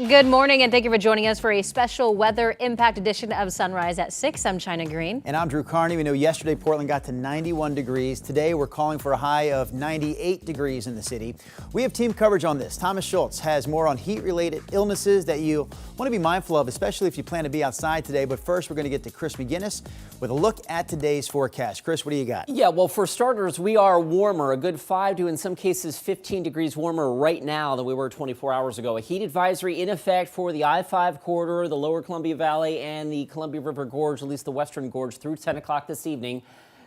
Good morning and thank you for joining us for a special weather impact edition of Sunrise at 6. I'm China Green. And I'm Drew Carney. We know yesterday Portland got to 91 degrees. Today we're calling for a high of 98 degrees in the city. We have team coverage on this. Thomas Schultz has more on heat-related illnesses that you want to be mindful of, especially if you plan to be outside today. But first, we're going to get to Chris McGinnis with a look at today's forecast. Chris, what do you got? Yeah, well, for starters, we are warmer, a good 5 to, in some cases, 15 degrees warmer right now than we were 24 hours ago. A heat advisory in effect for the I-5 corridor, the lower Columbia Valley, and the Columbia River Gorge, at least the western gorge, through 10 o'clock this evening.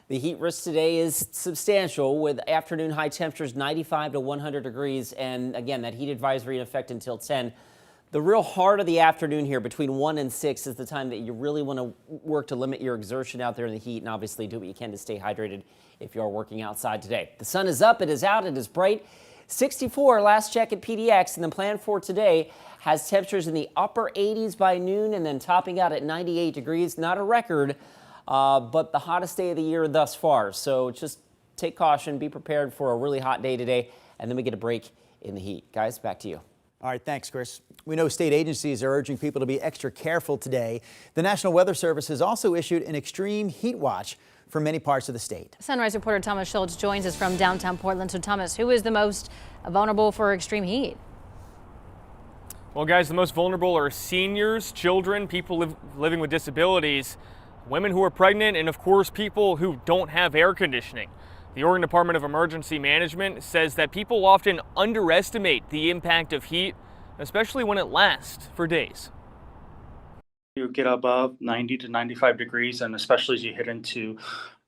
The heat risk today is substantial, with afternoon high temperatures 95 to 100 degrees, and again, that heat advisory in effect until 10. The real heart of the afternoon here, between 1 and 6, is the time that you really want to work to limit your exertion out there in the heat, and obviously do what you can to stay hydrated if you are working outside today. The sun is up, it is out, it is bright. 64 last check at PDX, and the plan for today has temperatures in the upper 80s by noon and then topping out at 98 degrees. Not a record, but the hottest day of the year thus far. So just take caution, be prepared for a really hot day today, and then we get a break in the heat. Guys, back to you. All right, thanks, Chris. We know state agencies are urging people to be extra careful today. The National Weather Service has also issued an extreme heat watch for many parts of the state. Sunrise reporter Thomas Schultz joins us from downtown Portland. So Thomas, who is the most vulnerable for extreme heat? Well, guys, the most vulnerable are seniors, children, people living with disabilities, women who are pregnant, and of course, people who don't have air conditioning. The Oregon Department of Emergency Management says that people often underestimate the impact of heat, especially when it lasts for days. You get above 90 to 95 degrees, and especially as you hit into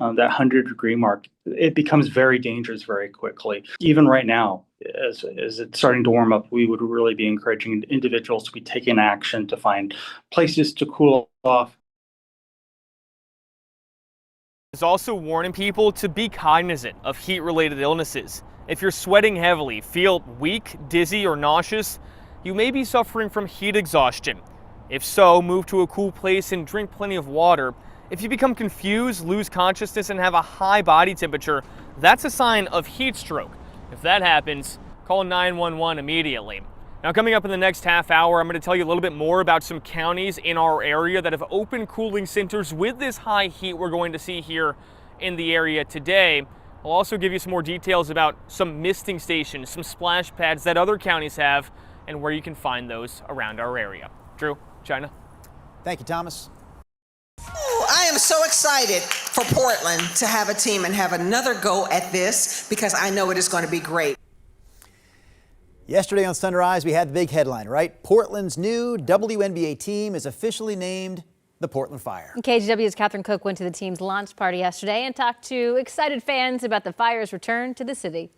that 100-degree mark, it becomes very dangerous very quickly. Even right now, as it's starting to warm up, we would really be encouraging individuals to be taking action to find places to cool off. It's also warning people to be cognizant of heat-related illnesses. If you're sweating heavily, feel weak, dizzy, or nauseous, you may be suffering from heat exhaustion. If so, move to a cool place and drink plenty of water. If you become confused, lose consciousness, and have a high body temperature, that's a sign of heat stroke. If that happens, call 911 immediately. Now, coming up in the next half hour, I'm going to tell you a little bit more about some counties in our area that have open cooling centers with this high heat we're going to see here in the area today. I'll also give you some more details about some misting stations, some splash pads that other counties have, and where you can find those around our area. Drew, China. Thank you, Thomas. Oh, I am so excited for Portland to have a team and have another go at this, because I know it is going to be great. Yesterday on Sunrise, we had the big headline, right? Portland's new WNBA team is officially named the Portland Fire. KGW's Catherine Cook went to the team's launch party yesterday and talked to excited fans about the Fire's return to the city.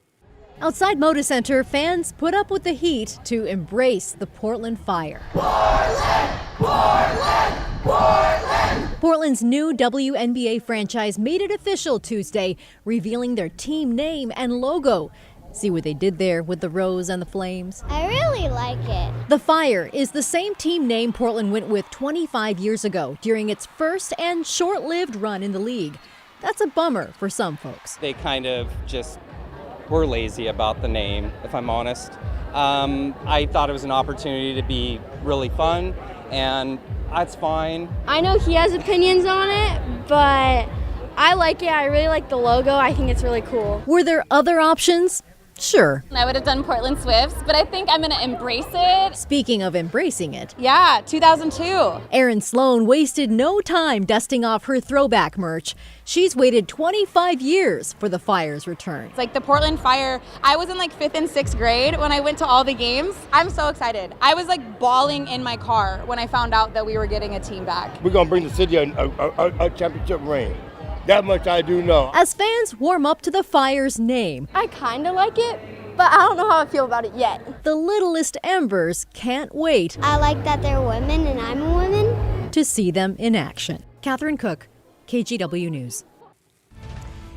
Outside Moda Center, fans put up with the heat to embrace the Portland Fire. Portland! Portland! Portland! Portland's new WNBA franchise made it official Tuesday, revealing their team name and logo. See what they did there with the rose and the flames? I really like it. The Fire is the same team name Portland went with 25 years ago during its first and short-lived run in the league. That's a bummer for some folks. They kind of just were lazy about the name, if I'm honest. I thought it was an opportunity to be really fun, and that's fine. I know he has opinions on it, but I like it. I really like the logo. I think it's really cool. Were there other options? Sure. I would have done Portland Swifts, but I think I'm going to embrace it. Speaking of embracing it. Yeah, 2002. Erin Sloan wasted no time dusting off her throwback merch. She's waited 25 years for the Fire's return. It's like the Portland Fire. I was in like 5th and 6th grade when I went to all the games. I'm so excited. I was like bawling in my car when I found out that we were getting a team back. We're going to bring the city a championship ring. That much I do know. As fans warm up to the Fire's name, I kind of like it, but I don't know how I feel about it yet. The littlest embers can't wait. I like that they're women and I'm a woman. To see them in action. Catherine Cook, KGW News.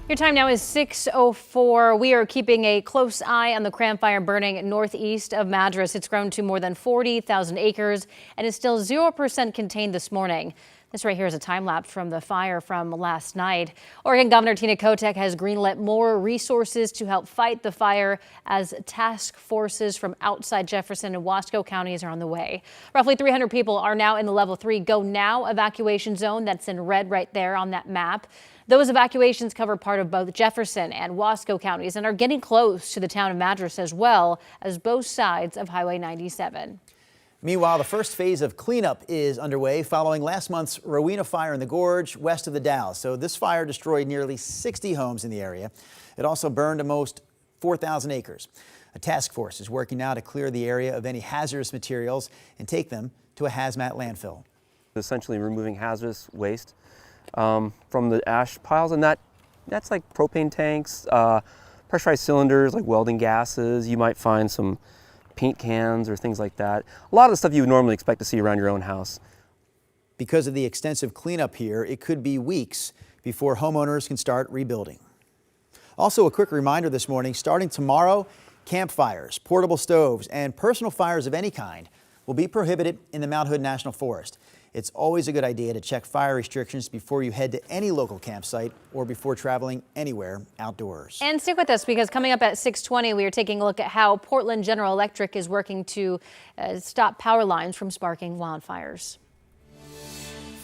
Your time now is 6:04. We are keeping a close eye on the Cram Fire burning northeast of Madras. It's grown to more than 40,000 acres and is still 0% contained this morning. This right here is a time lapse from the fire from last night. Oregon Governor Tina Kotek has greenlit more resources to help fight the fire as task forces from outside Jefferson and Wasco counties are on the way. Roughly 300 people are now in the level 3 go now evacuation zone that's in red right there on that map. Those evacuations cover part of both Jefferson and Wasco counties and are getting close to the town of Madras as well as both sides of Highway 97. Meanwhile, the first phase of cleanup is underway following last month's Rowena fire in the gorge west of the Dalles. So this fire destroyed nearly 60 homes in the area. It also burned almost 4,000 acres. A task force is working now to clear the area of any hazardous materials and take them to a hazmat landfill. Essentially removing hazardous waste from the ash piles, and that's like propane tanks, pressurized cylinders like welding gases. You might find some paint cans or things like that. A lot of the stuff you would normally expect to see around your own house. Because of the extensive cleanup here, it could be weeks before homeowners can start rebuilding. Also, a quick reminder this morning, starting tomorrow, campfires, portable stoves, and personal fires of any kind will be prohibited in the Mount Hood National Forest. It's always a good idea to check fire restrictions before you head to any local campsite or before traveling anywhere outdoors. And stick with us because coming up at 6:20, we are taking a look at how Portland General Electric is working to stop power lines from sparking wildfires.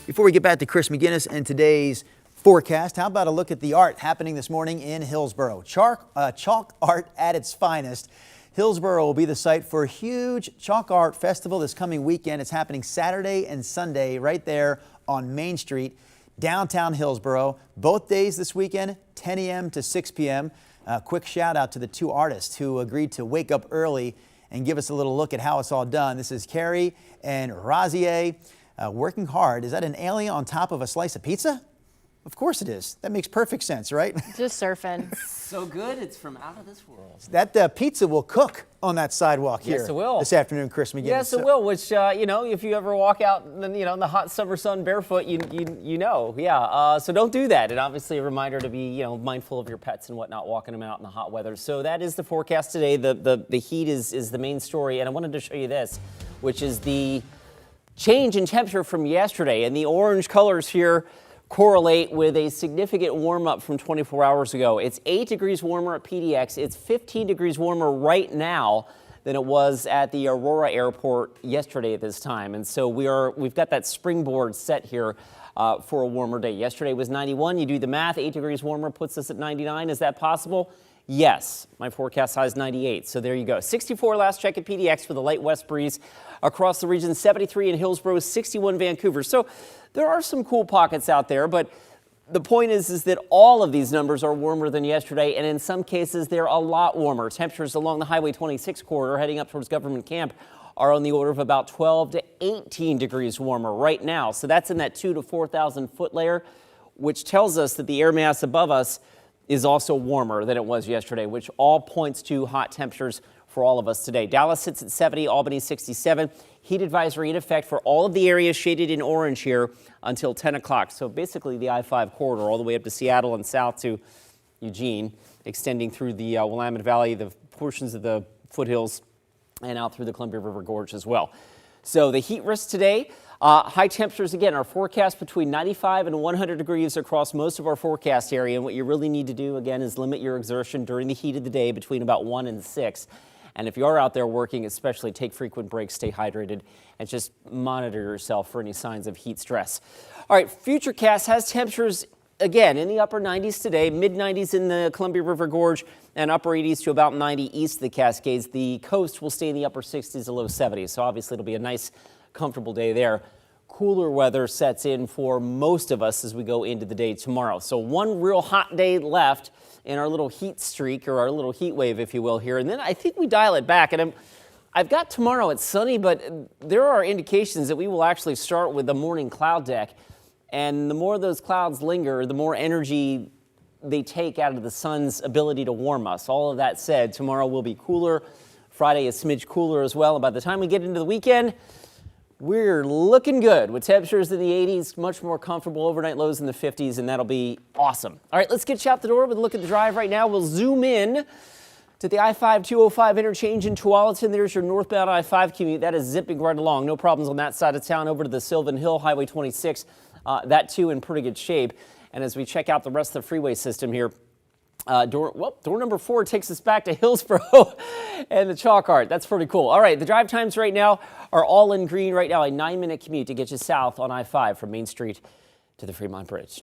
Before we get back to Chris McGinnis and today's forecast, how about a look at the art happening this morning in Hillsboro? Chalk art at its finest. Hillsboro will be the site for a huge chalk art festival this coming weekend. It's happening Saturday and Sunday right there on Main Street, downtown Hillsboro. Both days this weekend, 10 a.m. to 6 p.m. A quick shout out to the two artists who agreed to wake up early and give us a little look at how it's all done. This is Carrie and Razier working hard. Is that an alien on top of a slice of pizza? Of course it is. That makes perfect sense, right? Just surfing. So good, it's from out of this world. That pizza will cook on that sidewalk here. Yes, it will. This afternoon, Chris McGinnis. Yes, it will, which, you know, if you ever walk out in the hot summer sun barefoot, you know. Yeah, so don't do that. And obviously a reminder to be, mindful of your pets and whatnot, walking them out in the hot weather. So that is the forecast today. The heat is the main story. And I wanted to show you this, which is the change in temperature from yesterday. And the orange colors here correlate with a significant warm up from 24 hours ago. It's 8 degrees warmer at PDX. It's 15 degrees warmer right now than it was at the Aurora Airport yesterday at this time. And so we've got that springboard set here for a warmer day. Yesterday was 91. You do the math, 8 degrees warmer puts us at 99. Is that possible? Yes. My forecast high is 98. So there you go. 64 last check at PDX for the light west breeze across the region. 73 in Hillsboro, 61 Vancouver. So there are some cool pockets out there, but the point is that all of these numbers are warmer than yesterday, and in some cases they're a lot warmer. Temperatures along the Highway 26 corridor heading up towards Government Camp are on the order of about 12 to 18 degrees warmer right now. So that's in that 2,000 to 4,000 foot layer, which tells us that the air mass above us is also warmer than it was yesterday, which all points to hot temperatures for all of us today. Dallas sits at 70, Albany 67. Heat advisory in effect for all of the areas shaded in orange here until 10 o'clock. So basically the I-5 corridor all the way up to Seattle and south to Eugene, extending through the Willamette Valley, the portions of the foothills, and out through the Columbia River Gorge as well. So the heat risk today, high temperatures again, our forecast between 95 and 100 degrees across most of our forecast area. And what you really need to do again is limit your exertion during the heat of the day between about 1 and 6. And if you are out there working, especially take frequent breaks, stay hydrated, and just monitor yourself for any signs of heat stress. All right, Futurecast has temperatures, again, in the upper 90s today, mid-90s in the Columbia River Gorge, and upper 80s to about 90 east of the Cascades. The coast will stay in the upper 60s to low 70s, so obviously it'll be a nice, comfortable day there. Cooler weather sets in for most of us as we go into the day tomorrow. So one real hot day left in our little heat streak, or our little heat wave, if you will, here. And then I think we dial it back. And I've got tomorrow, it's sunny, but there are indications that we will actually start with the morning cloud deck. And the more those clouds linger, the more energy they take out of the sun's ability to warm us. All of that said, tomorrow will be cooler. Friday a smidge cooler as well. And by the time we get into the weekend, we're looking good with temperatures in the 80s, much more comfortable, overnight lows in the 50s, and that'll be awesome. All right, let's get you out the door with a look at the drive right now. We'll zoom in to the I-5-205 interchange in Tualatin. There's your northbound I-5 commute. That is zipping right along. No problems on that side of town. Over to the Sylvan Hill Highway 26. that too in pretty good shape. And as we check out the rest of the freeway system here, door number 4 takes us back to Hillsboro and the chalk art. That's pretty cool. All right, the drive times right now are all in green right now, a 9-minute commute to get you south on I-5 from Main Street to the Fremont Bridge.